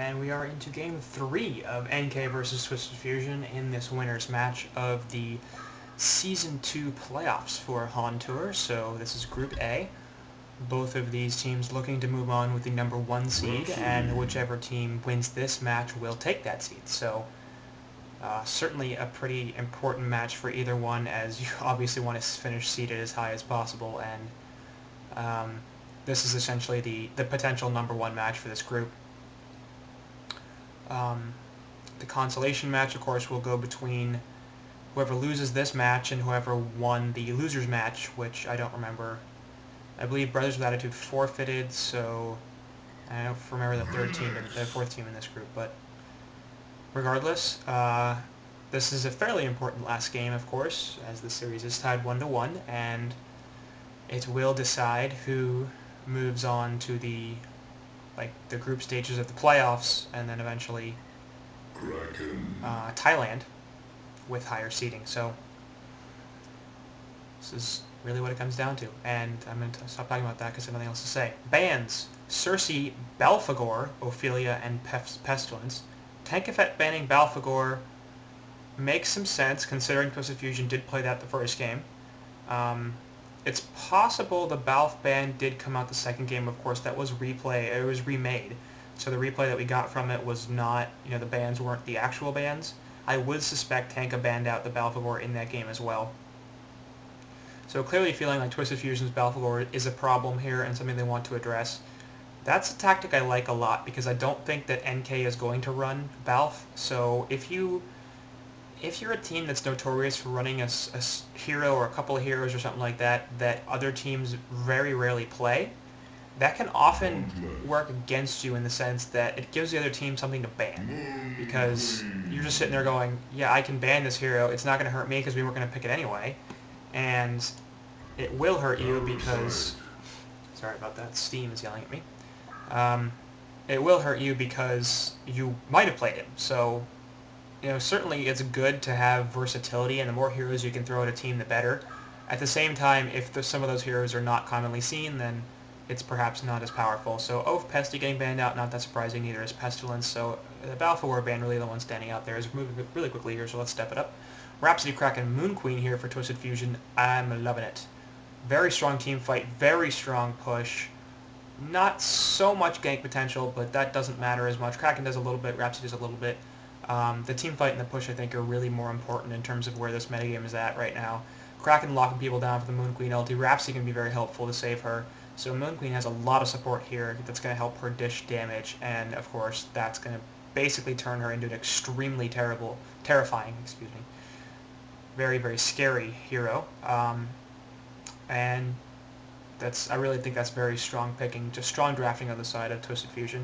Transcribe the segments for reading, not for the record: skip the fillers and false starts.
and we are into Game 3 of NK versus TwFu in this winner's match of the Season 2 playoffs for HoN Tour. So this is Group A. Both of these teams looking to move on with the number 1 seed, and whichever team wins this match will take that seed. So certainly a pretty important match for either one, as you obviously want to finish seeded as high as possible, and this is essentially the potential number 1 match for this group. The consolation match, of course, will go between whoever loses this match and whoever won the losers match, which I don't remember. I believe Brothers with Attitude forfeited, so I don't remember the fourth team in this group. But regardless, this is a fairly important last game, of course, as the series is tied 1-1, and it will decide who moves on to the group stages of the playoffs, and then eventually Thailand with higher seeding. So this is really what it comes down to, and I'm going to stop talking about that because I have nothing else to say. Bans: Cersei, Belphegor, Ophelia, and Pestilence. Tankafet banning Belphegor makes some sense considering TwFu did play that the first game. It's possible the Balf ban did come out the second game. Of course, that was it was remade. So the replay that we got from it was not, the bans weren't the actual bans. I would suspect Tanka banned out the Belphegor in that game as well. So clearly feeling like TwFu's Belphegor is a problem here and something they want to address. That's a tactic I like a lot because I don't think that NK is going to run Balf. So if you're a team that's notorious for running a hero or a couple of heroes or something like that other teams very rarely play, that can often work against you in the sense that it gives the other team something to ban. Because you're just sitting there going, yeah, I can ban this hero, it's not going to hurt me because we weren't going to pick it anyway. And it will hurt you because... Sorry about that, Steam is yelling at me. It will hurt you because you might have played him. So, certainly it's good to have versatility, and the more heroes you can throw at a team, the better. At the same time, if some of those heroes are not commonly seen, then it's perhaps not as powerful. So Oath Pesty getting banned out, not that surprising, neither is Pestilence. So the Balphegor ban really the one standing out there is moving really quickly here, so let's step it up. Rhapsody Kraken Moon Queen here for TwFu. I'm loving it. Very strong team fight, very strong push. Not so much gank potential, but that doesn't matter as much. Kraken does a little bit, Rhapsody does a little bit. The team fight and the push, I think, are really more important in terms of where this metagame is at right now. Kraken locking people down for the Moon Queen ulti. Rhapsody can be very helpful to save her. So Moon Queen has a lot of support here that's going to help her dish damage, and of course that's going to basically turn her into an extremely terrifying, very, very scary hero. And I really think that's very strong picking, just strong drafting on the side of TwFu.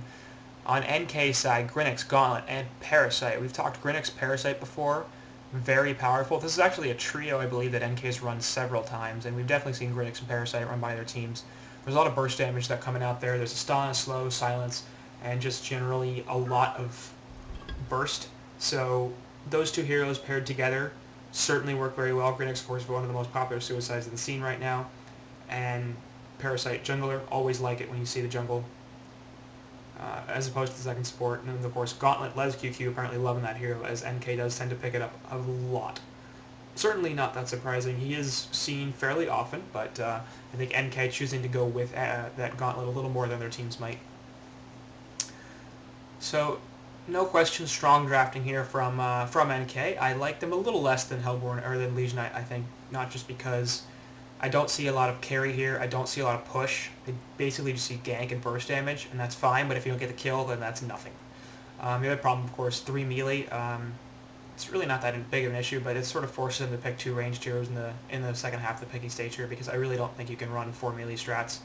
On NK side, Grinix, Gauntlet, and Parasite. We've talked Grinix, Parasite before. Very powerful. This is actually a trio, I believe, that NK's run several times, and we've definitely seen Grinix and Parasite run by their teams. There's a lot of burst damage that coming out there. There's a stun, slow, silence, and just generally a lot of burst. So those two heroes paired together certainly work very well. Grinix, of course, is one of the most popular suicides in the scene right now, and Parasite, jungler, always like it when you see the jungle as opposed to the second support. And then, of course, Gauntlet, LesQQ, apparently loving that hero, as NK does tend to pick it up a lot. Certainly not that surprising. He is seen fairly often, but I think NK choosing to go with that Gauntlet a little more than their teams might. So, no question, strong drafting here from NK. I like them a little less than Hellborn or than Legion, I think, not just because I don't see a lot of carry here. I don't see a lot of push. I basically just see gank and burst damage, and that's fine, but if you don't get the kill, then that's nothing. The other problem, of course, 3 melee. It's really not that big of an issue, but it sort of forces them to pick 2 ranged heroes in the second half of the picking stage here, because I really don't think you can run 4 melee strats.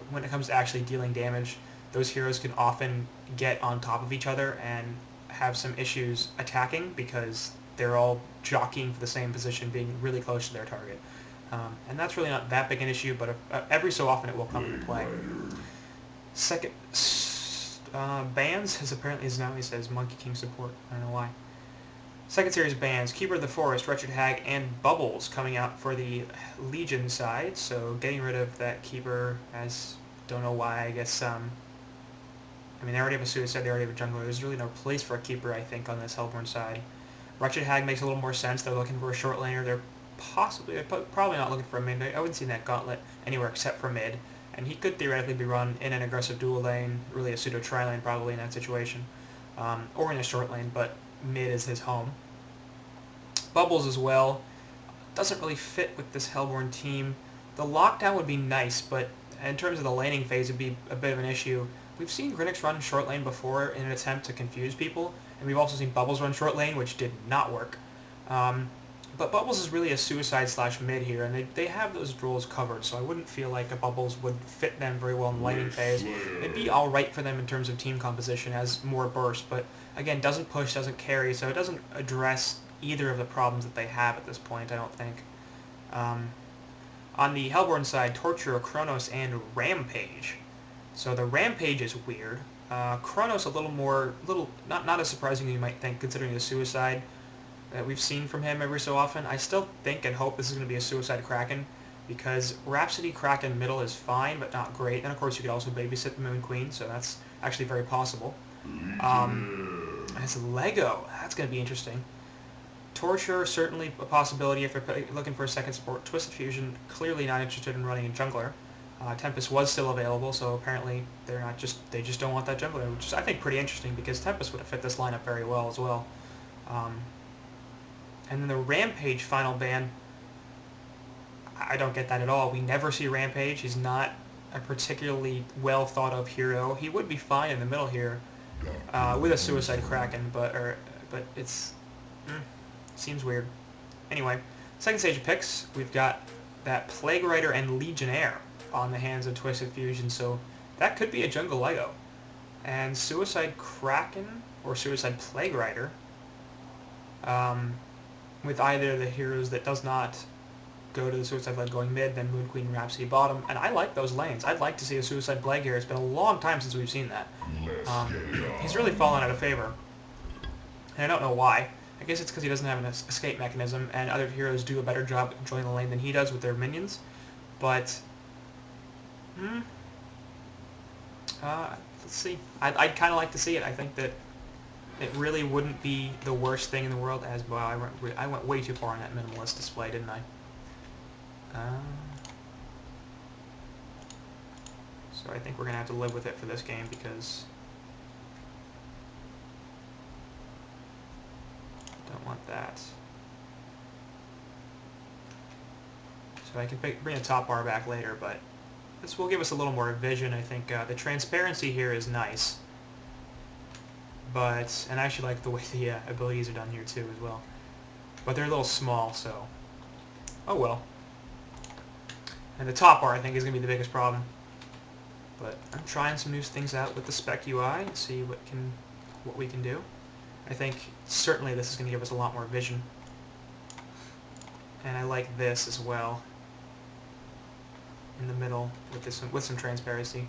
When it comes to actually dealing damage, those heroes can often get on top of each other and have some issues attacking because they're all jockeying for the same position, being really close to their target. And that's really not that big an issue, but every so often it will come into play. Second, bans, as apparently as now he says, Monkey King support. I don't know why. Second series bans, Keeper of the Forest, Wretched Hag, and Bubbles coming out for the Legion side. So getting rid of that Keeper, as don't know why, I guess I mean, they already have a Suicide, they already have a Jungler. There's really no place for a keeper, I think, on this Hellborn side. Wretched Hag makes a little more sense. They're looking for a short laner. They're probably not looking for a mid. I wouldn't see that Gauntlet anywhere except for mid. And he could theoretically be run in an aggressive dual lane, really a pseudo tri-lane probably in that situation, or in a short lane, but mid is his home. Bubbles as well. Doesn't really fit with this Hellborn team. The lockdown would be nice, but in terms of the laning phase, it'd be a bit of an issue. We've seen Grinix run short lane before in an attempt to confuse people, and we've also seen Bubbles run short lane, which did not work. But Bubbles is really a suicide/mid here, and they have those roles covered, so I wouldn't feel like a Bubbles would fit them very well in the laning phase. It'd be alright for them in terms of team composition as more burst, but again, doesn't push, doesn't carry, so it doesn't address either of the problems that they have at this point, I don't think. On the Hellborn side, Torture, Chronos, and Rampage. So the Rampage is weird. Chronos a not as surprising as you might think, considering the Suicide that we've seen from him every so often. I still think and hope this is going to be a Suicide Kraken, because Rhapsody Kraken middle is fine, but not great. And of course you could also babysit the Moon Queen, so that's actually very possible. As Lego, that's going to be interesting. Torture, certainly a possibility if they're looking for a second support. Twisted Fusion, clearly not interested in running a jungler. Tempest was still available, so apparently they just don't want that jungler, which is, I think, pretty interesting, because Tempest would have fit this lineup very well as well. And then the Rampage final ban, I don't get that at all. We never see Rampage. He's not a particularly well thought of hero. He would be fine in the middle here with a Suicide Kraken, but it's seems weird. Anyway, second stage of picks, we've got that Plague Rider and Legionnaire on the hands of Twisted Fusion, so that could be a jungle Lego. And Suicide Kraken or Suicide Plague Rider, with either of the heroes that does not go to the Suicide lane going mid, then Moon Queen and Rhapsody bottom, and I like those lanes. I'd like to see a Suicide Plague here. It's been a long time since we've seen that. He's really fallen out of favor, and I don't know why. I guess it's because he doesn't have an escape mechanism, and other heroes do a better job controlling the lane than he does with their minions. But, let's see. I'd kind of like to see it. I think that it really wouldn't be the worst thing in the world. As well, I went way too far on that minimalist display, didn't I? So I think we're gonna have to live with it for this game, because I don't want that. So I can bring the top bar back later, but this will give us a little more vision. I think the transparency here is nice. But, and I actually like the way the abilities are done here too as well. But they're a little small, so oh well. And the top bar, I think, is going to be the biggest problem. But I'm trying some new things out with the spec UI and see what we can do. I think certainly this is going to give us a lot more vision. And I like this as well in the middle with some transparency.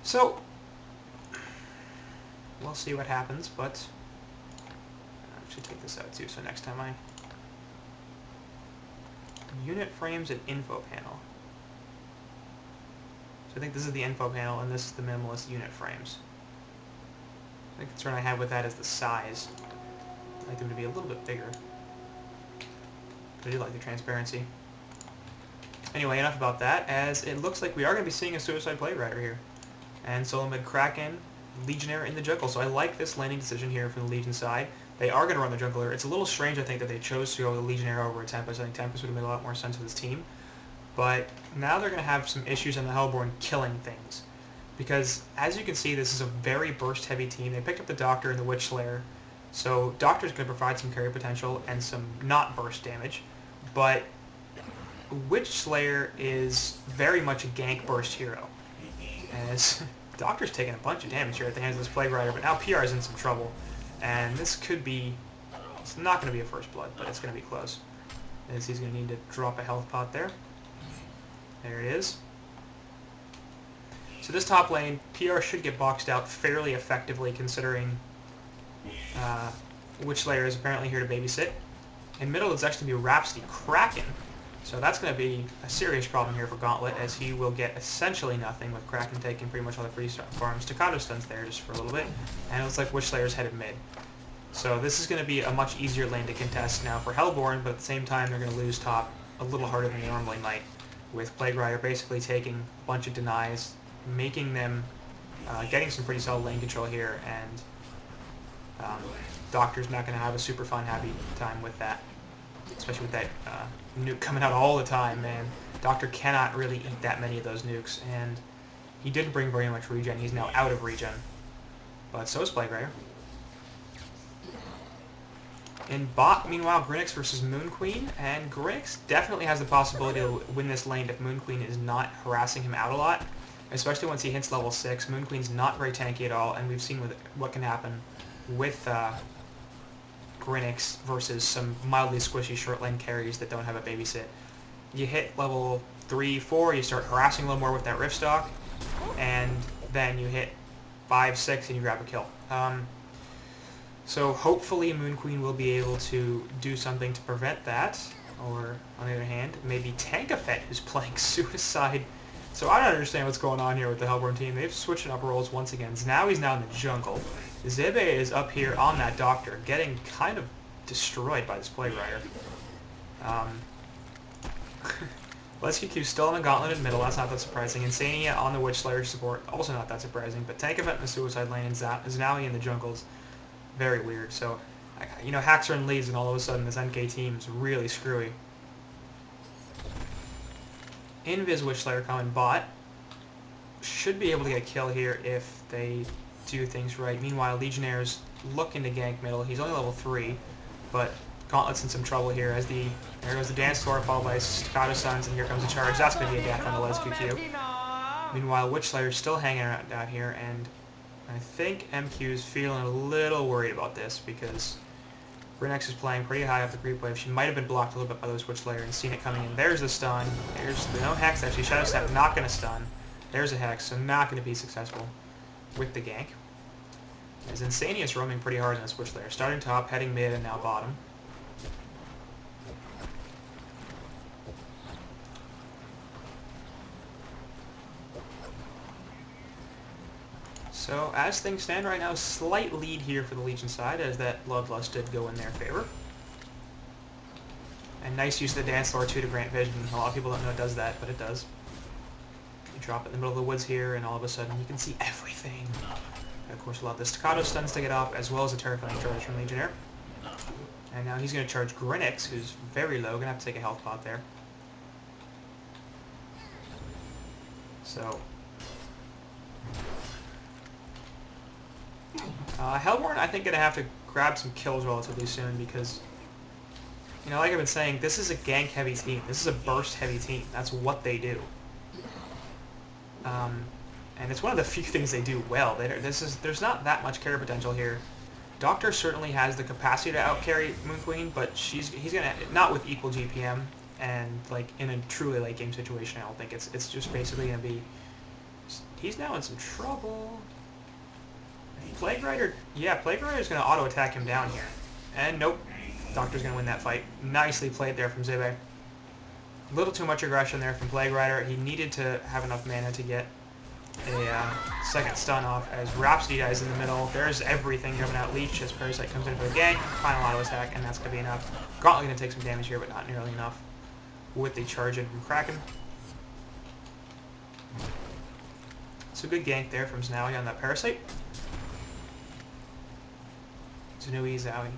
So we'll see what happens, but I should take this out too, so next time unit frames and info panel. So I think this is the info panel and this is the minimalist unit frames. The concern I have with that is the size. I'd like them to be a little bit bigger. But I do like the transparency. Anyway, enough about that, as it looks like we are going to be seeing a Suicide Plague Rider here. And solo mid Kraken, Legionnaire in the jungle. So I like this landing decision here from the Legion side. They are going to run the jungler. It's a little strange, I think, that they chose to go with the Legionnaire over a Tempest. I think Tempest would have made a lot more sense with this team. But now they're going to have some issues on the Hellborn killing things. Because, as you can see, this is a very burst-heavy team. They picked up the Doctor and the Witch Slayer. So Doctor's going to provide some carry potential and some not burst damage. But Witch Slayer is very much a gank burst hero. As Doctor's taking a bunch of damage here at the hands of this Plague Rider, but now PR is in some trouble. And this could be, it's not going to be a first blood, but it's going to be close. As he's going to need to drop a health pot there. There it is. So this top lane, PR should get boxed out fairly effectively, considering Witch Slayer is apparently here to babysit. In middle, it's actually going to be Rhapsody Kraken So that's going to be a serious problem here for Gauntlet, as he will get essentially nothing with Kraken taking pretty much all the free farms. Staccato stuns there just for a little bit, and it looks like Witchslayer's headed mid. So this is going to be a much easier lane to contest now for Hellborn, but at the same time they're going to lose top a little harder than they normally might, with Plague Rider basically taking a bunch of denies, making them getting some pretty solid lane control here, and Doctor's not going to have a super fun, happy time with that. Especially with that nuke coming out all the time, man. Doctor cannot really eat that many of those nukes, and he didn't bring very much regen. He's now out of regen. But so is Plague Rider. In bot, meanwhile, Grinix versus Moon Queen, and Grinix definitely has the possibility to win this lane if Moon Queen is not harassing him out a lot, especially once he hits level 6. Moon Queen's not very tanky at all, and we've seen what can happen with Grinix versus some mildly squishy short lane carries that don't have a babysit. You hit level 3, 4, you start harassing a little more with that Rift Stock, and then you hit 5, 6, and you grab a kill. So hopefully Moon Queen will be able to do something to prevent that, or on the other hand, maybe Tankafet, who's playing Suicide. So I don't understand what's going on here with the Hellborn team. They've switched up roles once again. Now he's now in the jungle. Zebe is up here on that Doctor, getting kind of destroyed by this Plague Rider. LSQQ still on the Gauntlet in middle, that's not that surprising. Insania on the Witchslayer support, also not that surprising. But Tankafet in the Suicide lane and Zanawi in the jungles, very weird. So, you know, hacks are in leads, and all of a sudden this NK team is really screwy. Invis Witchslayer coming bot. Should be able to get a kill here if they do things right. Meanwhile, Legionnaire's looking to gank middle. He's only level 3, but Gauntlet's in some trouble here as there goes the Dance Floor followed by Staccato Suns, and here comes the charge. That's going to be a death on the LSQQ. Meanwhile, Witchslayer's still hanging around down here, and I think MQ's feeling a little worried about this because Grinix is playing pretty high off the creep wave. She might have been blocked a little bit by those Witchslayer and seen it coming in. There's the stun. There's no hex actually. Shadow Step not going to stun. There's a hex, so not going to be successful with the gank. As Insania's roaming pretty hard in this Witchslayer. Starting top, heading mid, and now bottom. So, as things stand right now, slight lead here for the Legion side, as that Bloodlust did go in their favor. And nice use of the Dance Floor, too, to grant vision. A lot of people don't know it does that, but it does. You drop it in the middle of the woods here, and all of a sudden you can see everything. And of course, we'll have the Staccato stuns to get off, as well as a terrifying charge from Legionnaire. And now he's going to charge Grinix, who's very low. Going to have to take a health pot there. So... Hellborn, I think, going to have to grab some kills relatively soon because, you know, like I've been saying, this is a gank-heavy team. This is a burst-heavy team. That's what they do. And it's one of the few things they do well. There's not that much carry potential here. Doctor certainly has the capacity to outcarry Moon Queen, but he's gonna not with equal GPM, and like in a truly late game situation. I don't think it's just basically gonna be. He's now in some trouble. Plague Rider, yeah, Plague Rider's gonna auto attack him down here, and nope, Doctor's gonna win that fight. Nicely played there from Zebe. A little too much aggression there from Plague Rider. He needed to have enough mana to get a second stun off as Rhapsody dies in the middle. There's everything coming out. Leech as Parasite comes in for the gank. Final auto attack, and that's going to be enough. Gauntlet going to take some damage here, but not nearly enough with the charge in from Kraken. So good gank there from Zanawi on that Parasite. Zanui, Zowie.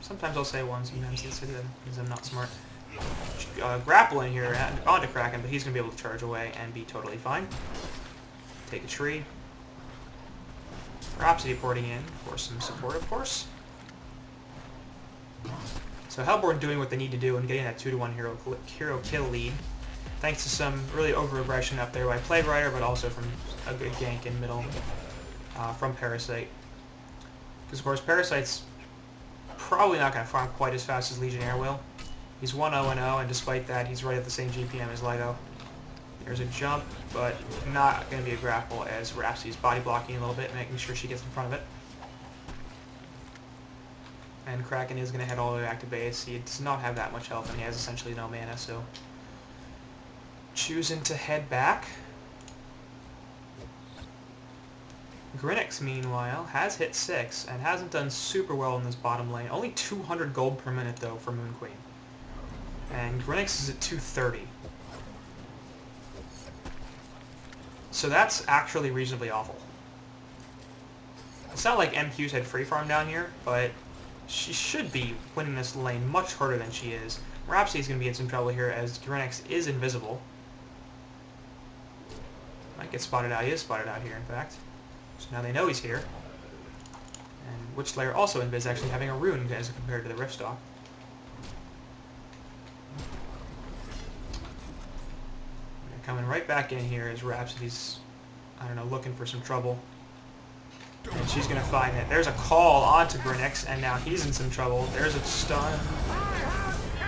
Sometimes I'll say one, sometimes I'll say them, because I'm not smart. Grapple in here onto Kraken, but he's going to be able to charge away and be totally fine. Take a tree. Rhapsody porting in for some support, of course. So Hellborn doing what they need to do and getting that 2-to-1 hero kill lead. Thanks to some really over-aggression up there by Plague Rider, but also from a good gank in middle from Parasite. Because, of course, Parasite's probably not going to farm quite as fast as Legionnaire will. He's 1-0-0, and despite that, he's right at the same GPM as Lido. There's a jump, but not going to be a grapple as Rhapsody's body blocking a little bit, making sure she gets in front of it. And Kraken is going to head all the way back to base. He does not have that much health, and he has essentially no mana, so... choosing to head back. Grinix, meanwhile, has hit 6, and hasn't done super well in this bottom lane. Only 200 gold per minute, though, for Moon Queen. And Grinix is at 230. So that's actually reasonably awful. It's not like MQ's had free farm down here, but she should be winning this lane much harder than she is. Rhapsody's going to be in some trouble here as Grinix is invisible. Might get spotted out. He is spotted out here, in fact. So now they know he's here. And Witch Slayer also invis, actually having a rune as compared to the Riftstock. Coming right back in here as Rhapsody's, I don't know, looking for some trouble. And she's going to find it. There's a call onto Grinix, and now he's in some trouble. There's a stun.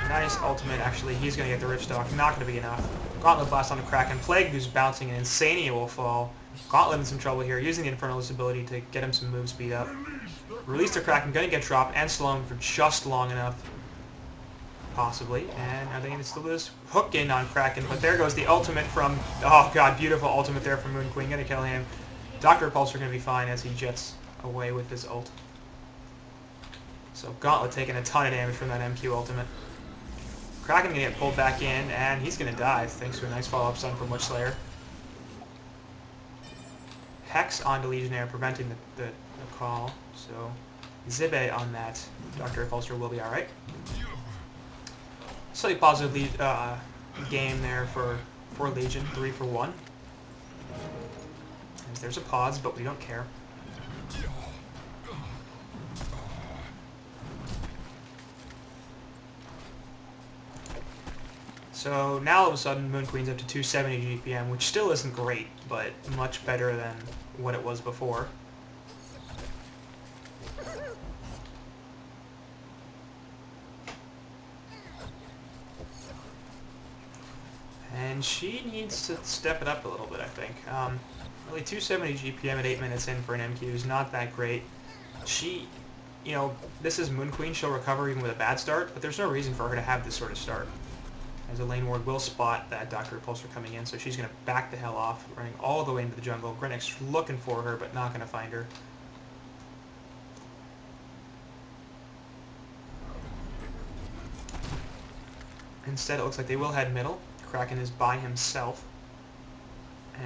Nice ultimate, actually. He's going to get the Riftstock. Not going to be enough. Gauntlet Blast on the Kraken. Plague who's bouncing, and Insania will fall. Gauntlet in some trouble here, using the Infernalist ability to get him some move speed up. Release the Kraken, going to get dropped, and slow him for just long enough. Possibly, and are they going to still do this? Hook in on Kraken, but there goes the ultimate from... oh god, beautiful ultimate there from Moon Queen. Going to kill him. Dr. Repulsor going to be fine as he jets away with his ult. So Gauntlet taking a ton of damage from that MQ ultimate. Kraken going to get pulled back in, and he's going to die thanks to a nice follow-up stun from Witch Slayer. Hex onto Legionnaire, preventing the call. So Zibe on that Dr. Repulsor will be alright. Slightly positive game there for Legion, 3 for 1. As there's a pause, but we don't care. So now all of a sudden Moon Queen's up to 270 GPM, which still isn't great, but much better than what it was before. And she needs to step it up a little bit, I think. Really, 270 GPM at 8 minutes in for an MQ is not that great. She, you know, this is Moon Queen. She'll recover even with a bad start, but there's no reason for her to have this sort of start. As a lane ward will spot that Dr. Repulsor coming in, so she's going to back the hell off, running all the way into the jungle. Grinix looking for her, but not going to find her. Instead, it looks like they will head middle. Kraken is by himself.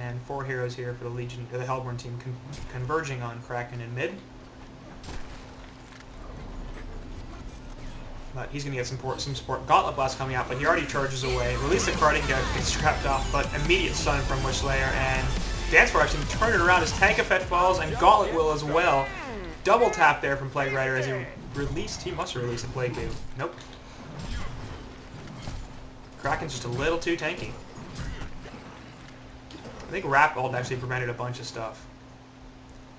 And 4 heroes here for the Legion, or the Hellborn team, converging on Kraken in mid. But he's going to get some support. Gauntlet Blast coming out, but he already charges away. Release the card and gets trapped off, but immediate stun from Witch Slayer, and Dance Rush can turn it around as Tank Effect falls, and Gauntlet will as well. Double tap there from Plague Rider as he must have released the Plague Goo. Nope. Kraken's just a little too tanky. I think Wrap Ult actually prevented a bunch of stuff.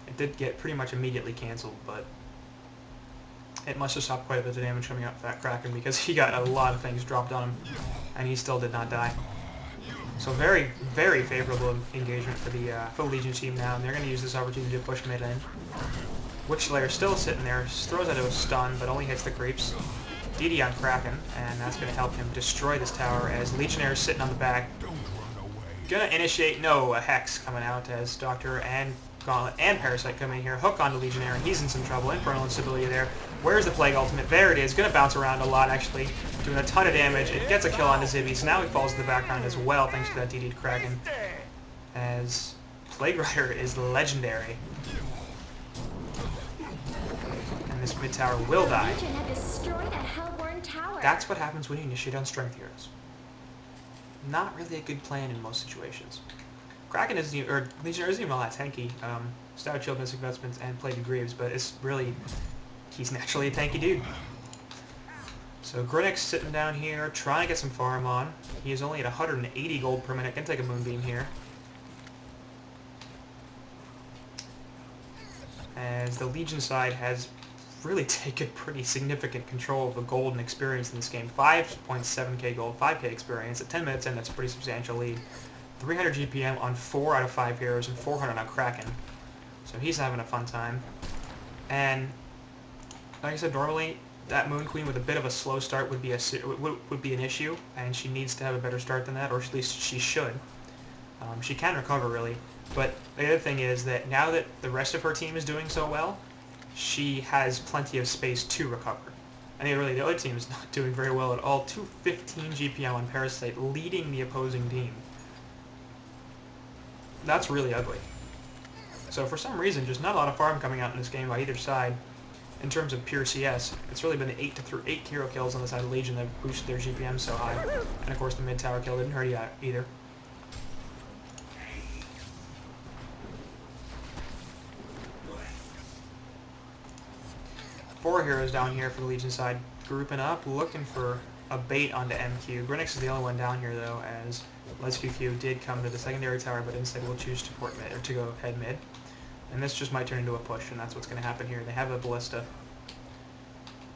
It did get pretty much immediately cancelled, but it must have stopped quite a bit of damage coming out of that Kraken because he got a lot of things dropped on him, and he still did not die. So very, very favorable engagement for the Legion team now, and they're going to use this opportunity to push mid in. Witch Slayer still sitting there, throws out a stun, but only hits the creeps. DD on Kraken, and that's going to help him destroy this tower as Legionnaire is sitting on the back. Gonna initiate, no, a Hex coming out as Doctor and Gauntlet and Parasite coming in here. Hook onto Legionnaire, and he's in some trouble. Infernal instability there. Where's the Plague Ultimate? There it is. Gonna bounce around a lot, actually. Doing a ton of damage. It gets a kill onto Zibby, so now he falls to the background as well, thanks to that DD'd Kraken. As Plague Rider is legendary. And this mid tower will die. That's what happens when you initiate on strength heroes. Not really a good plan in most situations. Kraken isn't even, or Legionnaire isn't even all that tanky. Stout Shield, Mystic Vestments, and Plague Greaves, but it's really, he's naturally a tanky dude. So Grinix sitting down here, trying to get some farm on. He is only at 180 gold per minute. Can take a Moonbeam here. As the Legion side has really taken pretty significant control of the gold and experience in this game. 5.7k gold, 5k experience. At 10 minutes in, that's a pretty substantial lead. 300 GPM on 4 out of 5 heroes and 400 on Kraken. So he's having a fun time. And like I said, normally that Moon Queen with a bit of a slow start would be an issue, and she needs to have a better start than that, or at least she should. She can recover, really. But the other thing is that now that the rest of her team is doing so well, she has plenty of space to recover. And really, the other team is not doing very well at all. 215 GPM on Parasite, leading the opposing team. That's really ugly. So for some reason, just not a lot of farm coming out in this game by either side. In terms of pure CS, it's really been the 8 hero kills on the side of Legion that have boosted their GPM so high. And of course the mid-tower kill didn't hurt you either. Four heroes down here for the Legion side, grouping up, looking for a bait onto MQ. Grinix is the only one down here though, as TwFu did come to the secondary tower, but instead will choose to port mid, or to go head mid. And this just might turn into a push, and that's what's going to happen here. They have a ballista,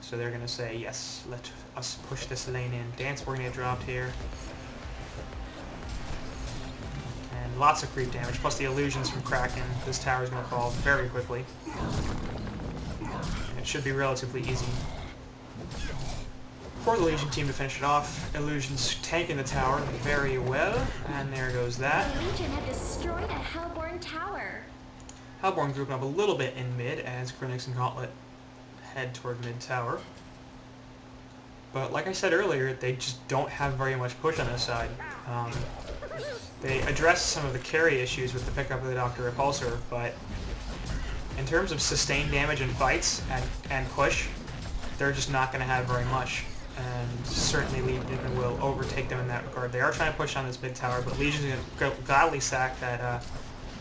so they're going to say, yes, let us push this lane in. Dance, we're going to get dropped here. And lots of creep damage, plus the illusions from Kraken. This tower is going to fall very quickly. And it should be relatively easy for the Legion team to finish it off. Illusions tanking the tower very well, and there goes that. The Legion have destroyed a Hellborn tower. Hellborn grouping up a little bit in mid as Grinix and Gauntlet head toward mid tower. But like I said earlier, they just don't have very much push on this side. They addressed some of the carry issues with the pickup of the Dr. Repulsor, but in terms of sustained damage in fights and push, they're just not going to have very much. And certainly Legion will overtake them in that regard. They are trying to push on this mid tower, but Legion's going to gladly sack that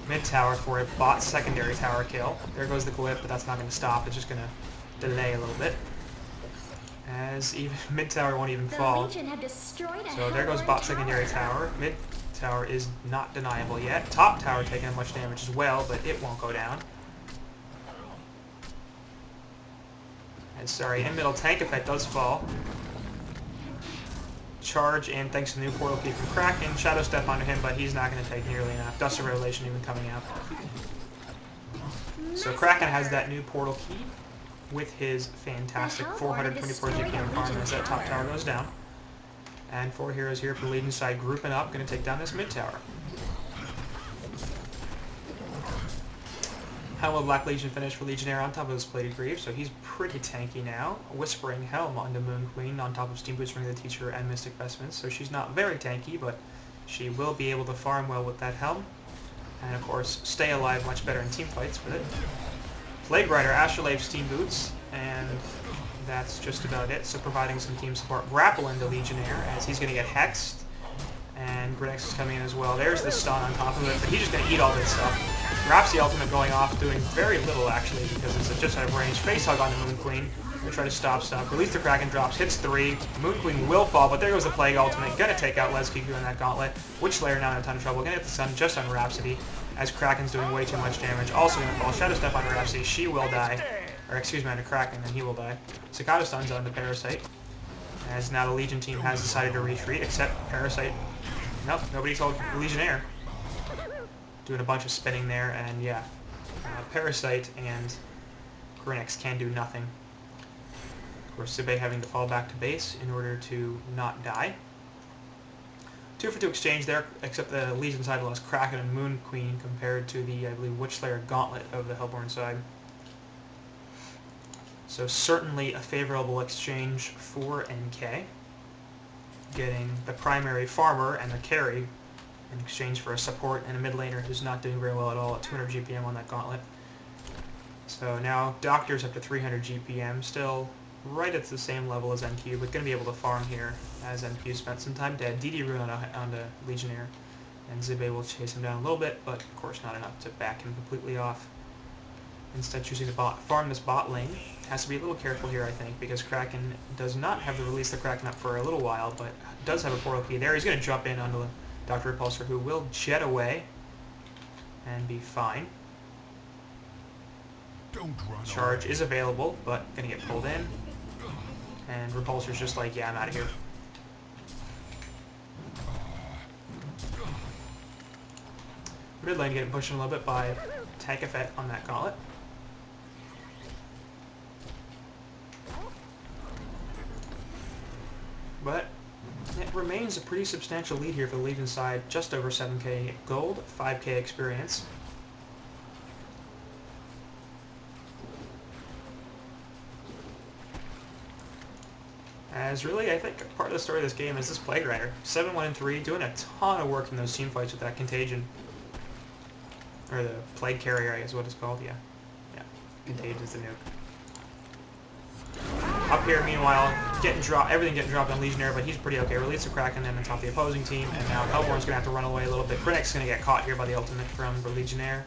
mid tower for a bot secondary tower kill. There goes the glyph, but that's not going to stop. It's just going to delay a little bit, as even mid tower won't even fall. So there goes bot secondary tower. Mid tower is not deniable yet. Top tower taking much damage as well, but it won't go down. And sorry, in middle tank effect does fall. Charge in thanks to the new portal key from Kraken. Shadow Step onto him, but he's not going to take nearly enough. Dust of Revelation even coming out. So Kraken has that new portal key with his fantastic 424 GPM farm as that top tower goes down. And 4 heroes here for Legion side grouping up, going to take down this mid tower. How will Black Legion finish for Legionnaire on top of his Plated Greaves? So he's pretty tanky now. Whispering Helm onto Moon Queen on top of Steam Boots, Ring of the Teacher, and Mystic Vestments. So she's not very tanky, but she will be able to farm well with that Helm. And of course, stay alive much better in team fights with it. Plague Rider, Astrolabe, Steam Boots, and that's just about it. So providing some team support. Grapple into Legionnaire as he's going to get hexed. And Grinix is coming in as well. There's the stun on top of it, but he's just going to eat all this stuff. Wraps the ultimate going off, doing very little actually because it's just out of range. Face hug on the Moon Queen. Gonna try to stop stuff. Release the Kraken drops, hits 3. Moon Queen will fall, but there goes the Plague ultimate. Gonna take out TwFu in that gauntlet. Witchslayer now in a ton of trouble. Gonna hit the stun just on Rhapsody as Kraken's doing way too much damage. Also gonna fall. Shadow Step on Rhapsody. She will die. Or excuse me, on the Kraken, and he will die. Cicada stuns on the Parasite. As now the Legion team has decided to retreat, except Parasite. Nope, nobody told Legionnaire. Doing a bunch of spinning there, and yeah. Parasite and Grinix can do nothing. Of course, Sibe having to fall back to base in order to not die. 2-for-2 exchange there, except the Legion side lost Kraken and Moon Queen compared to the, I believe, Witchslayer Gauntlet of the Hellborn side. So certainly a favorable exchange for NK. Getting the primary farmer and the carry in exchange for a support and a mid laner who's not doing very well at all at 200 GPM on that gauntlet. So now Doctor's up to 300 GPM, still right at the same level as NQ, but going to be able to farm here as NQ spent some time dead. DD Rune on the Legionnaire, and Zibe will chase him down a little bit, but of course not enough to back him completely off. Instead choosing to farm this bot lane. Has to be a little careful here, I think, because Kraken does not have to release the Kraken up for a little while, but does have a portal key there. He's going to jump in onto the Dr. Repulsor, who will jet away and be fine. Charge is available, but going to get pulled in. And Repulsor's just like, yeah, I'm out of here. Mid lane getting pushed in a little bit by tank effect on that gauntlet. But it remains a pretty substantial lead here for the Legion side, just over 7k gold, 5k experience. As really, I think part of the story of this game is this Plague Rider. 7-1-3, doing a ton of work in those team fights with that Contagion. Or the Plague Carrier, I guess what it's called, yeah. Yeah, Contagion is the nuke. Up here, meanwhile, everything getting dropped on Legionnaire, but he's pretty okay. Release the Kraken and on top of the opposing team, and now Hellborn's going to have to run away a little bit. Krennic's going to get caught here by the ultimate from the Legionnaire.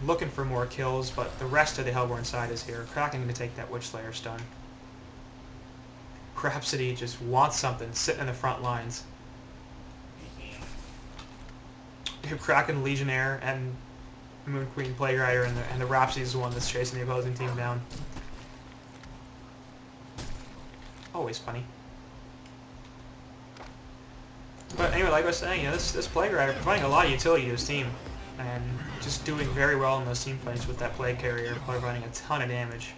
Looking for more kills, but the rest of the Hellborn side is here. Kraken going to take that Witchslayer stun. Rhapsody just wants something, sitting in the front lines. Kraken, Legionnaire, and Moon Queen, Plague Rider, and the Rhapsody is the one that's chasing the opposing team down. Always funny. But anyway, like I was saying, this Plague Rider providing a lot of utility to his team, and just doing very well in those team fights with that Plague Carrier, providing a ton of damage.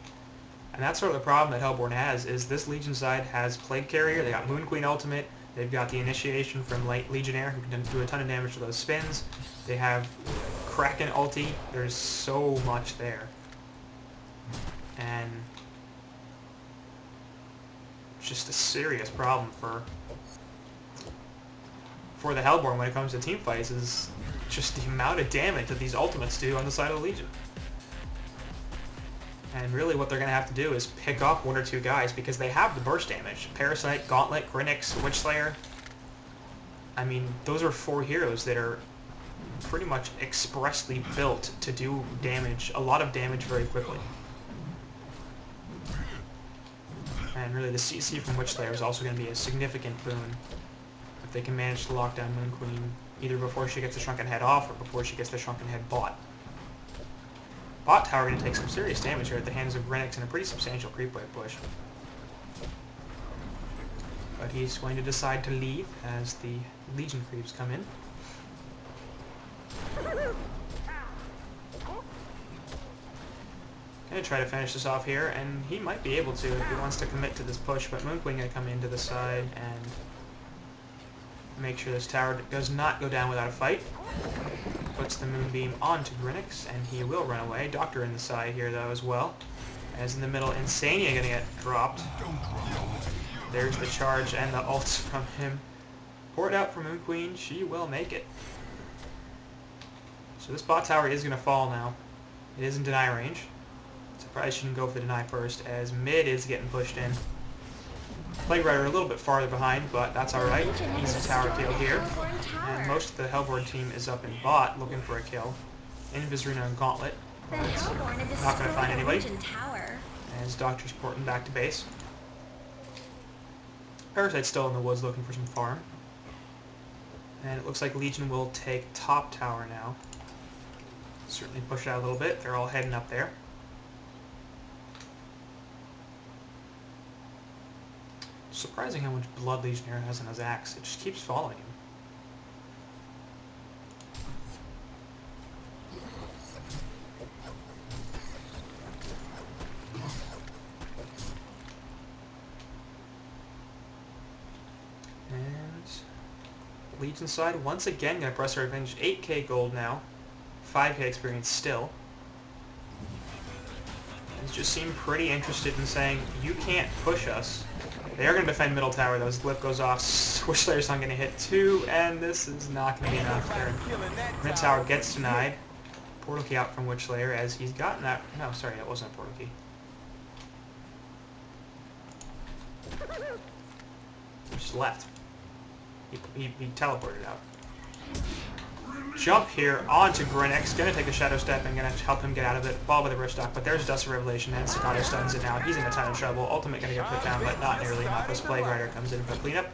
And that's sort of the problem that Hellborn has, is this Legion side has Plague Carrier, they got Moon Queen Ultimate, they've got the Initiation from Legionnaire, who can do a ton of damage to those spins, they have Kraken ulti, there's so much there. And it's just a serious problem for the Hellborn when it comes to team fights, is just the amount of damage that these ultimates do on the side of the Legion. And really what they're going to have to do is pick up one or two guys, because they have the burst damage. Parasite, Gauntlet, Grinix, Witchslayer. I mean, those are 4 heroes that are pretty much expressly built to do damage, a lot of damage very quickly. And really the CC from Witchslayer is also going to be a significant boon if they can manage to lock down Moon Queen either before she gets the Shrunken Head off or before she gets the Shrunken Head bot. Bot tower going to take some serious damage here at the hands of Grinix in a pretty substantial creep wave push. But he's going to decide to leave as the Legion creeps come in. Going to try to finish this off here, and he might be able to if he wants to commit to this push, but Moon Queen going to come into the side and make sure this tower does not go down without a fight. Puts the Moonbeam onto Grinix, and he will run away. Doctor in the side here, though, as well. As in the middle, Insania going to get dropped. There's the charge and the ults from him. Poured out for Moon Queen. She will make it. So this bot tower is going to fall now. It is in deny range. Surprised she didn't go for the deny first, as mid is getting pushed in. Plague Rider a little bit farther behind, but that's alright. Easy tower kill here. And most of the Hellborn team is up in bot looking for a kill. Invisrina and Gauntlet. But not going to find anybody. As Doctor's porting back to base. Parasite's still in the woods looking for some farm. And it looks like Legion will take top tower now. Certainly push it out a little bit. They're all heading up there. Surprising how much blood Legionnaire has on his axe. It just keeps following him. And Legion side once again going to press our revenge. 8k gold now. 5k experience still. They just seem pretty interested in saying, you can't push us. They are going to defend middle tower though. His glyph goes off. Witchslayer's not going to hit 2, and this is not going to be enough there. Mid tower gets denied. Portal key out from Witchslayer as he's gotten that. No, sorry, that wasn't a portal key. He just left. He teleported out. Jump here onto Grinix. Going to take a Shadow Step and going to help him get out of it. Ball with a Wrist Stock, but there's Dust of Revelation and Staccato stuns it now. He's in a ton of trouble. Ultimate going to get put down, but not nearly enough as Plague Rider comes in for cleanup.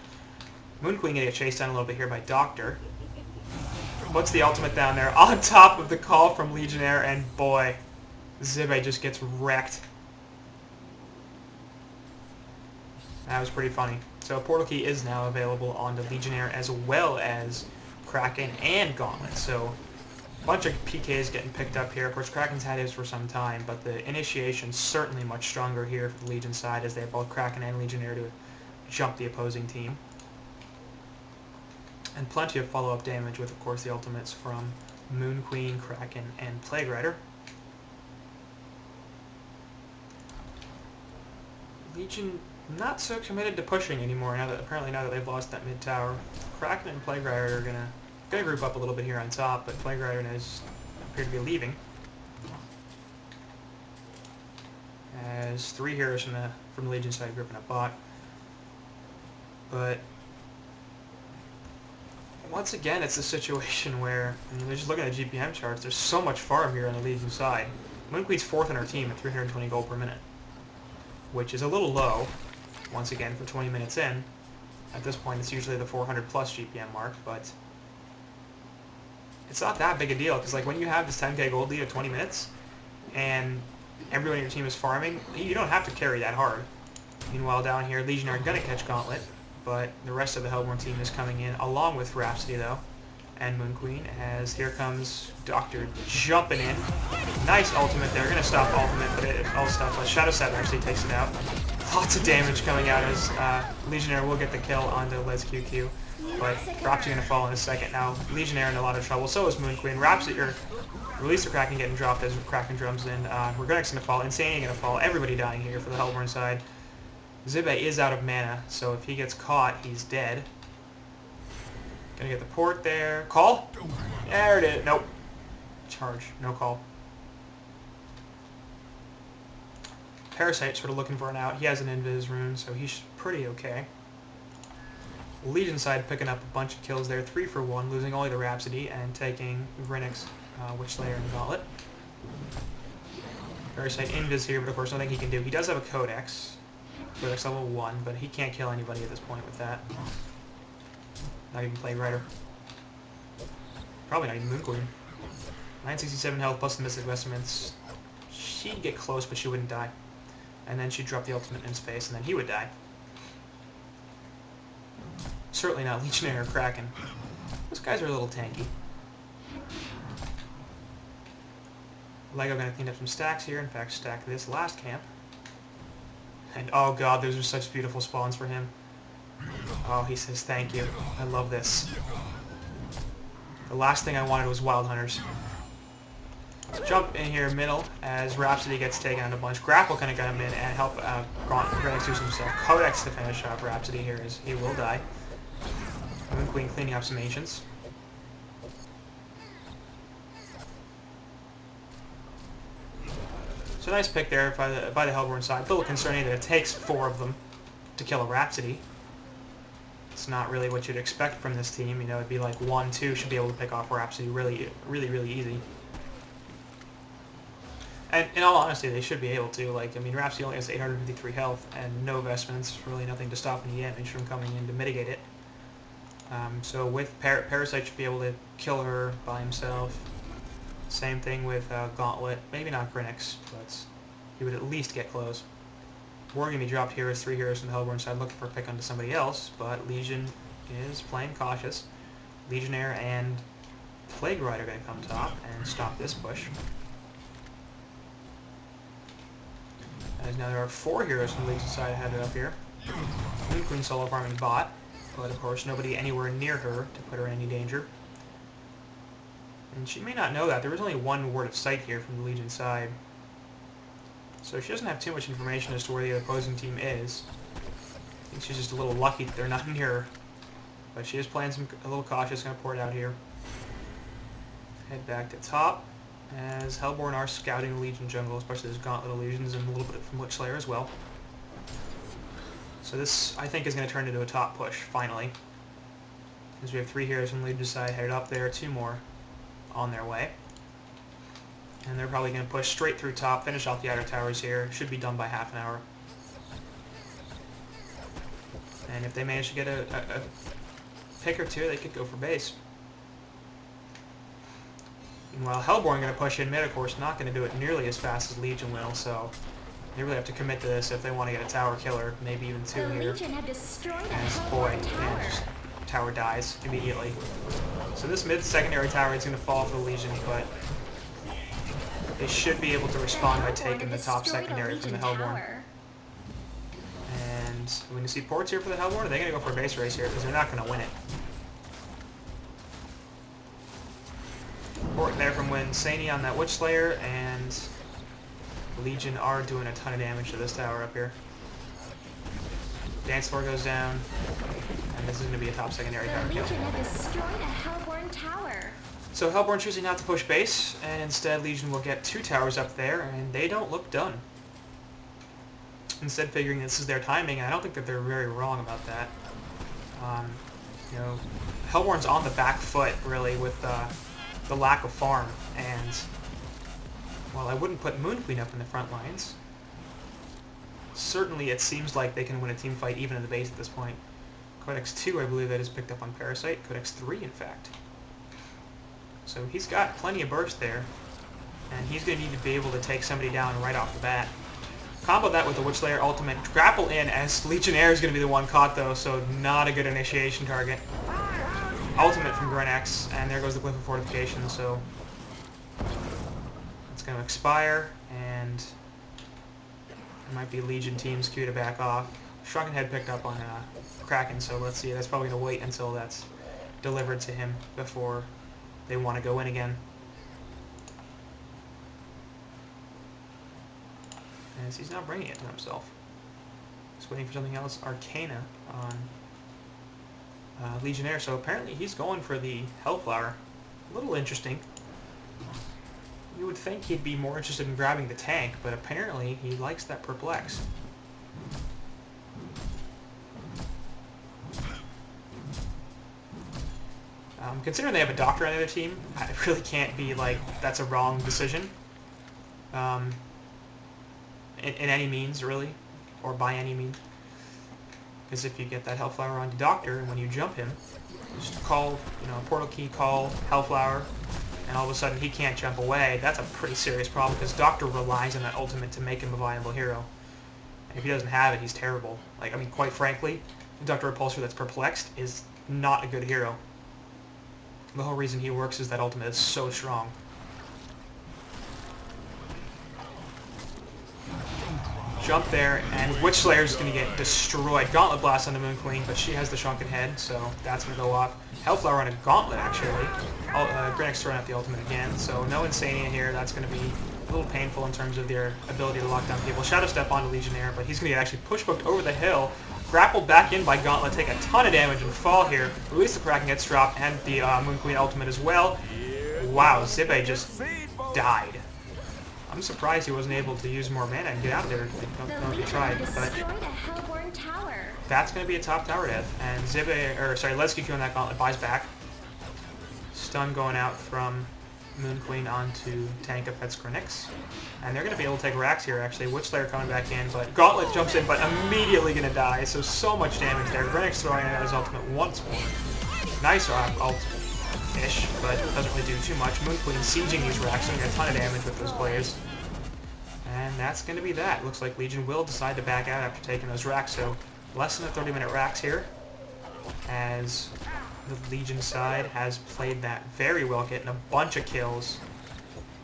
Moon Queen going to get chased down a little bit here by Doctor. Puts the ultimate down there on top of the call from Legionnaire, and boy, Zibe just gets wrecked. That was pretty funny. So Portal Key is now available on the Legionnaire as well as Kraken and Gauntlet. So a bunch of PKs getting picked up here. Of course, Kraken's had his for some time, but the initiation's certainly much stronger here for the Legion side as they have both Kraken and Legionnaire to jump the opposing team. And plenty of follow-up damage with, of course, the ultimates from Moon Queen, Kraken, and Plague Rider. Legion not so committed to pushing anymore now that they've lost that mid tower. Kraken and Plague Rider are gonna group up a little bit here on top, but Plague Rider appear to be leaving. As 3 heroes from the Legion side gripping up bot. But once again, it's a situation where, I mean, just looking at the GPM charts, there's so much farm here on the Legion side. Moon Queen's 4th on our team at 320 gold per minute, which is a little low, once again, for 20 minutes in. At this point, it's usually the 400 plus GPM mark, but it's not that big a deal, because like when you have this 10k gold lead at 20 minutes, and everyone on your team is farming, you don't have to carry that hard. Meanwhile, down here, Legion are going to catch Gauntlet, but the rest of the Hellborn team is coming in, along with Rhapsody, though, and Moon Queen, as here comes Doctor jumping in. Nice ultimate there. Going to stop ultimate, but all stuff. Shadow Step actually takes it out. Lots of damage coming out as Legionnaire will get the kill onto Les QQ, but Rhapsody going to fall in a second. Now, Legionnaire in a lot of trouble, so is Moon Queen. Rhapsody, Release the Kraken getting dropped as Kraken drums in. Regretix going to fall. Insania going to fall. Everybody dying here for the Hellborn side. Zibe is out of mana, so if he gets caught, he's dead. Gonna get the port there. Call? There it is. Nope. Charge. No call. Parasite sort of looking for an out. He has an Invis rune, so he's pretty okay. Legion side picking up a bunch of kills there. 3 for 1, losing only the Rhapsody and taking Renix, Witchslayer, and Gauntlet. Parasite Invis here, but of course nothing he can do. He does have a Codex. Codex level 1, but he can't kill anybody at this point with that. Not even Plague Rider. Probably not even Moon Queen. 967 health plus the Mystic Vestments. She'd get close, but she wouldn't die. And then she'd drop the ultimate in space, and then he would die. Certainly not Legionnaire or Kraken. Those guys are a little tanky. Lego gonna clean up some stacks here. In fact, stack this last camp. And oh god, those are such beautiful spawns for him. Oh, he says thank you. I love this. The last thing I wanted was Wild Hunters. Let's jump in here middle as Rhapsody gets taken on a bunch. Grapple kind of got him in and help Renix do some stuff. Codex to finish off Rhapsody here as he will die. Moon Queen cleaning up some Ancients. So nice pick there by the Hellborn side. A little concerning that it takes 4 of them to kill a Rhapsody. It's not really what you'd expect from this team. You know, it'd be like 1, 2 should be able to pick off Rhapsody really easy. And in all honesty, they should be able to. Like, I mean, Rhapsody only has 853 health and no vestments. Really nothing to stop any damage from coming in to mitigate it. So with Parasite should be able to kill her by himself. Same thing with Gauntlet. Maybe not Grinix, but he would at least get close. We're going to be dropped here as 3 heroes from the Hellborn side looking for a pick onto somebody else, but Legion is playing cautious. Legionnaire and Plague Rider are going to come top and stop this push. As now there are 4 heroes from the Legion side headed up here. Moon Queen solo farming bot, but of course nobody anywhere near her to put her in any danger. And she may not know that. There was only 1 word of sight here from the Legion side. So she doesn't have too much information as to where the opposing team is. I think she's just a little lucky that they're not near her. But she is playing a little cautious, going to pour it out here. Head back to top, as Hellborn are scouting the Legion jungle, especially those Gauntlet illusions and a little bit from Witchslayer as well. So this, I think, is going to turn into a top push, finally. As we have 3 heroes from the Legion side headed up there, 2 more on their way. And they're probably going to push straight through top, finish off the outer towers here. Should be done by half an hour. And if they manage to get a pick or 2, they could go for base. Meanwhile, Hellborn going to push in mid, of course, not going to do it nearly as fast as Legion will, so they really have to commit to this if they want to get a tower killer, maybe even 2 here. As boy, man, just tower dies immediately. So this mid secondary tower is going to fall for the Legion, but they should be able to respond by taking the top secondary from the Hellborn. And And when you see ports here for the Hellborn, are they going to go for a base race here? Because they're not going to win it. Port there from Winsania on that Witchslayer, and Legion are doing a ton of damage to this tower up here. Dance floor goes down, and this is going to be a top secondary tower The kill. Legion have destroyed a Hellborn tower. So Hellborn choosing not to push base, and instead Legion will get 2 towers up there, and they don't look done. Instead figuring this is their timing, and I don't think that they're very wrong about that. You know, Hellborn's on the back foot, really, with the lack of farm, and while I wouldn't put Moon Queen up in the front lines, certainly it seems like they can win a team fight even in the base at this point. Codex 2, I believe that is picked up on Parasite. Codex 3, in fact. So he's got plenty of burst there, and he's going to need to be able to take somebody down right off the bat. Combo that with the Witchslayer ultimate, grapple in, as Legionnaire is going to be the one caught though, so not a good initiation target. Ultimate from Grenex, and there goes the Glyph of Fortification, so it's going to expire, and it might be Legion team's cue to back off. Shrunken Head picked up on Kraken, so let's see, that's probably going to wait until that's delivered to him before they want to go in again. As he's not bringing it to himself. He's waiting for something else. Arcana on Legionnaire, so apparently he's going for the Hellflower. A little interesting. You would think he'd be more interested in grabbing the tank, but apparently he likes that Perplex. Considering they have a Doctor on the other team, I really can't be like, that's a wrong decision. In any means, really, or by any means. Because if you get that Hellflower onto Doctor, and when you jump him, just call, you know, portal key, call Hellflower, and all of a sudden he can't jump away, that's a pretty serious problem, because Doctor relies on that ultimate to make him a viable hero. And if he doesn't have it, he's terrible. Like, I mean, quite frankly, the Doctor Repulsor that's perplexed is not a good hero. The whole reason he works is that ultimate is so strong. Jump there, and Witchslayer's going to get destroyed. Gauntlet Blast on the Moon Queen, but she has the Shrunken Head, so that's going to go off. Hellflower on a Gauntlet, actually. Grenex throwing out the ultimate again, so no Insania here. That's going to be a little painful in terms of their ability to lock down people. Shadow Step onto Legionnaire, but he's going to get actually push-booked over the hill. Grappled back in by Gauntlet, take a ton of damage and fall here. Release the Kraken gets dropped, and the Moon Queen ultimate as well. Wow, Zibe just died. I'm surprised he wasn't able to use more mana and get out of there. I don't know if he tried, but that's going to be a top tower death. And Lesky on that Gauntlet buys back. Stun going out from Moon Queen onto tank of Grenex. And they're going to be able to take Rax here, actually. Witchslayer coming back in, but Gauntlet jumps in, but immediately going to die. So much damage there. Grenex throwing out his ultimate once more. Nice ult-ish, but doesn't really do too much. Moon Queen sieging these Rax, doing a ton of damage with those players. And that's going to be that. Looks like Legion will decide to back out after taking those Rax, so less than a 30-minute Rax here, as the Legion side has played that very well, getting a bunch of kills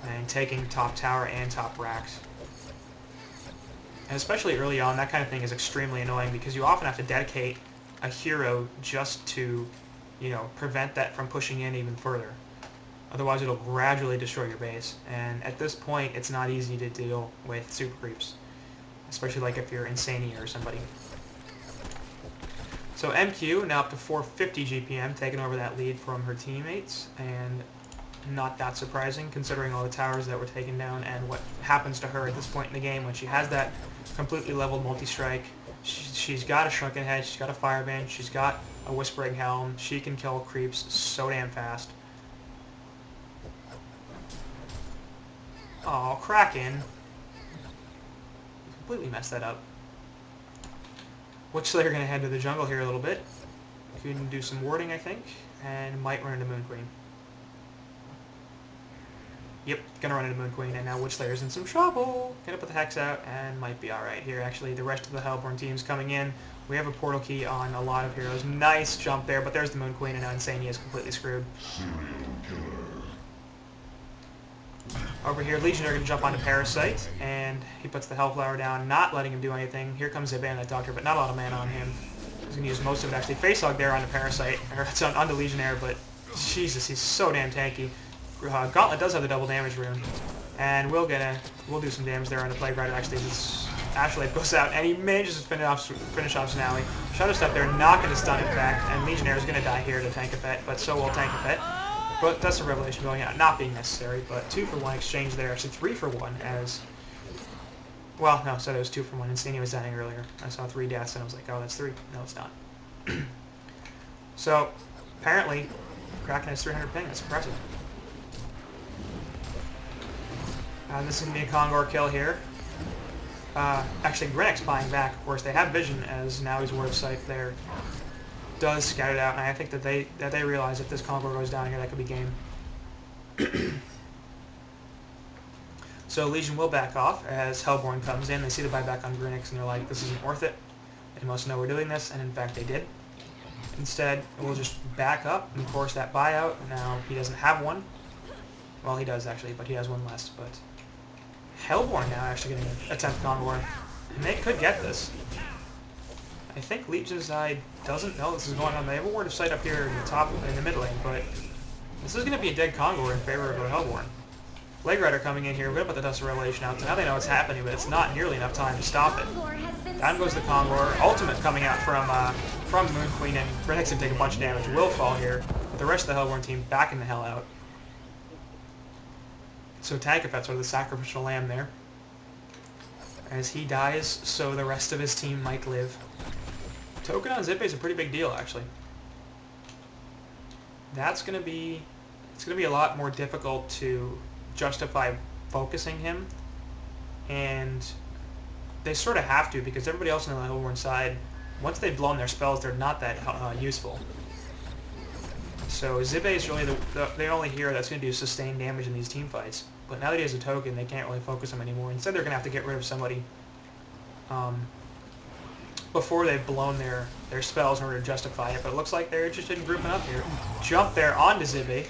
and taking top tower and top Rax. And especially early on, that kind of thing is extremely annoying because you often have to dedicate a hero just to, you know, prevent that from pushing in even further. Otherwise, it'll gradually destroy your base. And at this point, it's not easy to deal with super creeps, especially like if you're Insania or somebody. So MQ now up to 450 GPM, taking over that lead from her teammates, and not that surprising considering all the towers that were taken down and what happens to her at this point in the game when she has that completely leveled multi-strike. She's got a Shrunken Head, she's got a Fireband, she's got a Whispering Helm. She can kill creeps so damn fast. Oh, Kraken. Completely messed that up. Witchslayer going to head to the jungle here a little bit. Can do some warding, I think, and might run into Moon Queen. Yep, gonna run into Moon Queen, and now Witchslayer's in some trouble. Gonna put the Hex out, and might be alright here, actually. The rest of the Hellborn team's coming in. We have a portal key on a lot of heroes. Nice jump there, but there's the Moon Queen, and now Insania is completely screwed. Over here, Legionnaire going to jump onto Parasite, and he puts the Hellflower down, not letting him do anything. Here comes Zibe and that Doctor, but not a lot of mana on him. He's going to use most of it, actually. Face Hug there on the Parasite, or it's on the Legionnaire, but Jesus, he's so damn tanky. Gauntlet does have the double damage rune, and we'll do some damage there on the Plague Rider. Actually, this Ashblade goes out, and he manages to finish off Snaui. Shadow Step there, not going to stun it back, and Legionnaire is going to die here to tank a pet, but so will tank a pet. But that's a Revelation going out, not being necessary, but 2-for-1 exchange there, actually 3-for-1 as... Well, no, so it was 2-for-1, Insania was dying earlier. I saw 3 deaths, and I was like, oh, that's 3. No, it's not. So, apparently, Kraken has 300 ping, that's impressive. This is going to be a Kongor kill here. Actually, Grinix buying back, of course, they have vision, as now he's Word of Sight there. Does scout it out, and I think that they realize if this Kongor goes down here, that could be game. So Legion will back off as Hellborn comes in. They see the buyback on Grinix, and they're like, this isn't worth it. They must know we're doing this, and in fact they did. Instead, we'll just back up and force that buyout. Now, he doesn't have one. Well, he does, actually, but he has one less. But Hellborn now actually getting a 10th Kongor, and they could get this. I think Legion's side doesn't know this is going on. They have a Word of Sight up here in the top, in the mid lane, but this is going to be a dead Kongor in favor of a Hellborn. Plague Rider coming in here, we're going to put the Dust of Revelation out, so now they know what's happening, but it's not nearly enough time to stop it. Down goes the Kongor. Ultimate coming out from Moon Queen, and Grinix can take a bunch of damage. Will fall here, but the rest of the Hellborn team backing the hell out. So Tankafet's sort of the sacrificial lamb there. As he dies, so the rest of his team might live. Token on Zippe is a pretty big deal, actually. It's going to be a lot more difficult to justify focusing him, and they sort of have to, because everybody else on the Hellborn side, once they've blown their spells, they're not that useful. So Zippe is really the only hero that's going to do sustained damage in these team fights. But now that he has a token, they can't really focus him anymore. Instead, they're going to have to get rid of somebody before they've blown their spells in order to justify it. But it looks like they're interested in grouping up here. Jump there onto Zippe,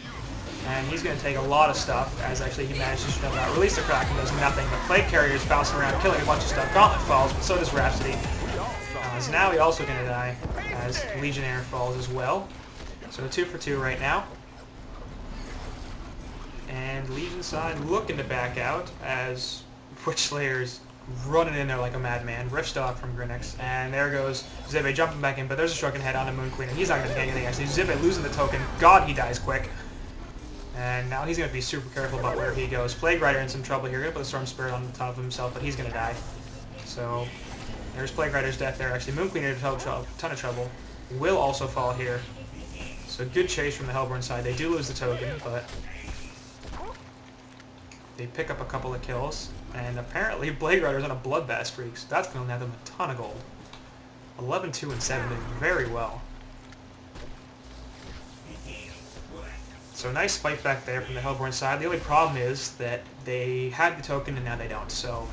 and he's going to take a lot of stuff, as actually he manages to jump out. Release the Kraken does nothing, but Plague Carrier's bouncing around, killing a bunch of stuff. Gauntlet falls, but so does Rhapsody. So now he's also going to die, as Legionnaire falls as well. So 2-for-2 right now. And Legion side looking to back out as Witchslayer's running in there like a madman. Riftstock from Grinix. And there goes Zippe jumping back in, but there's a Shrunken Head on the Moon Queen, and he's not going to get anything actually. Zippe losing the token. God, he dies quick. And now he's going to be super careful about where he goes. Plague Rider in some trouble here. Going to put a Storm Spirit on the top of himself, but he's going to die. So there's Plague Rider's death there. Actually, Moon Queen in a ton of trouble. Will also fall here. So good chase from the Hellborn side. They do lose the token, but they pick up a couple of kills. And apparently Plague Rider's on a bloodbath streak, so that's going to net them a ton of gold. 11, 2, and 7 did very well. So nice fight back there from the Hellborn side. The only problem is that they had the token and now they don't. So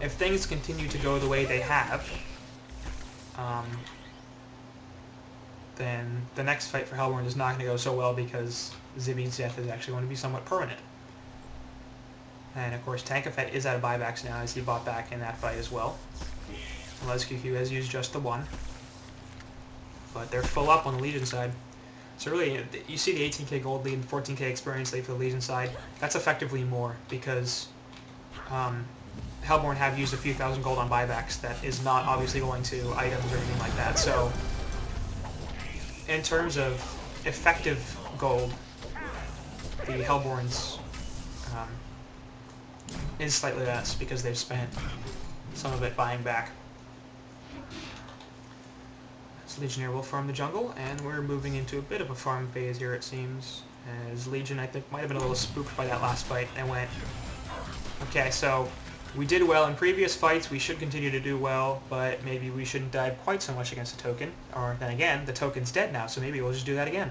if things continue to go the way they have, then the next fight for Hellborn is not going to go so well, because Zibby's death is actually going to be somewhat permanent. And of course Tankafet is out of buybacks now, as he bought back in that fight as well. TwFu has used just the one. But they're full up on the Legion side. So really, you see the 18k gold lead and 14k experience lead for the Legion side. That's effectively more, because Hellborn have used a few thousand gold on buybacks that is not obviously going to items or anything like that. So in terms of effective gold, the Hellborns is slightly less, because they've spent some of it buying back. So Legionnaire will farm the jungle, and we're moving into a bit of a farm phase here, it seems, as Legion, I think, might have been a little spooked by that last fight and went, okay, so we did well in previous fights, we should continue to do well, but maybe we shouldn't dive quite so much against the token. Or then again, the token's dead now, so maybe we'll just do that again.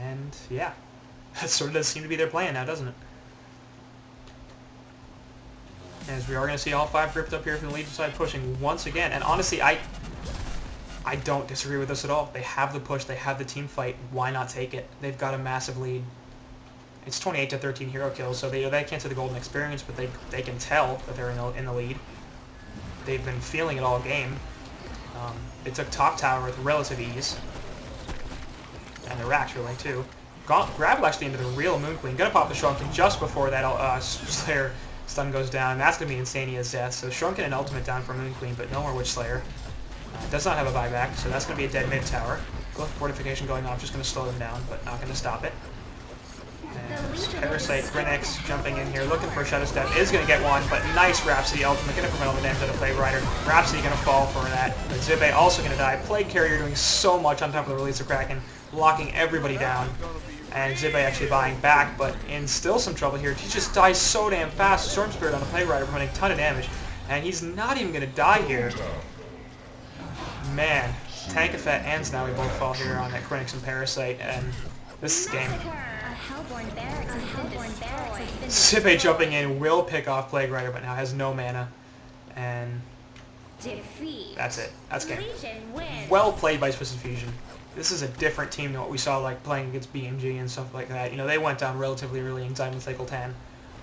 And yeah, that sort of does seem to be their plan now, doesn't it? As we are going to see all 5 gripped up here from the Legion side pushing once again. And honestly, I don't disagree with this at all. They have the push, they have the team fight. Why not take it? They've got a massive lead. It's 28-13 hero kills, so they can't say the golden experience, but they can tell that they're in the lead. They've been feeling it all game. They took top tower with relative ease. And the racks really too. Grab actually into the real Moon Queen. Gonna pop the Shrunken just before that Slayer stun goes down. And that's gonna be Insania's death. So Shrunken and ultimate down for Moon Queen, but no more Witch Slayer. Does not have a buyback, so that's gonna be a dead mid tower. Glyph fortification going off, just gonna slow them down, but not gonna stop it. And Parasite, Grinix jumping in here, looking for a Shadow Step, is going to get one, but nice Rhapsody ultimate, going to prevent all the damage out of Plague Rider. Rhapsody going to fall for that, but Zibe also going to die. Plague Carrier doing so much on top of the release of Kraken, locking everybody down. And Zibe actually buying back, but in still some trouble here. He just dies so damn fast. Storm Spirit on the Plague Rider preventing a ton of damage, and he's not even going to die here. Man, Tank Effect and Snowy both fall here on that Grinix and Parasite, and this is game. Zibe jumping in will pick off Plague Rider, but now has no mana. And that's it. That's game. Well played by Twisted Fusion. This is a different team than what we saw like playing against BMG and stuff like that. You know, they went down relatively early in Diamond Cycle 10.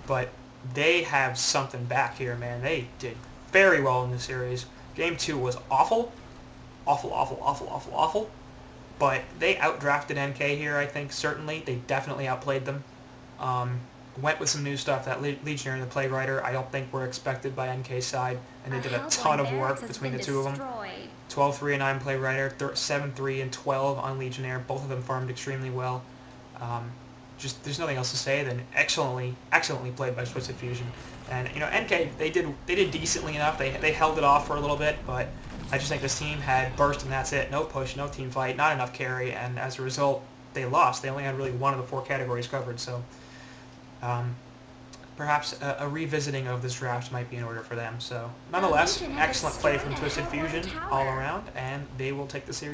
But they have something back here, man. They did very well in this series. Game 2 was awful. Awful. But they outdrafted NK here, I think, certainly. They definitely outplayed them. Went with some new stuff. That Legionnaire and the Plague Rider, I don't think were expected by NK's side. And they did a ton of work between the two of them. 12-3 and 9 Plague Rider, 7-3 and 12 on Legionnaire. Both of them farmed extremely well. Just there's nothing else to say than excellently played by Twisted Fusion. And you know, NK they did decently enough. They held it off for a little bit, but I just think this team had burst and that's it. No push, no team fight, not enough carry, and as a result, they lost. They only had really one of the 4 categories covered, so perhaps a revisiting of this draft might be in order for them. So nonetheless, excellent play from Twisted Fusion all around, and they will take the series.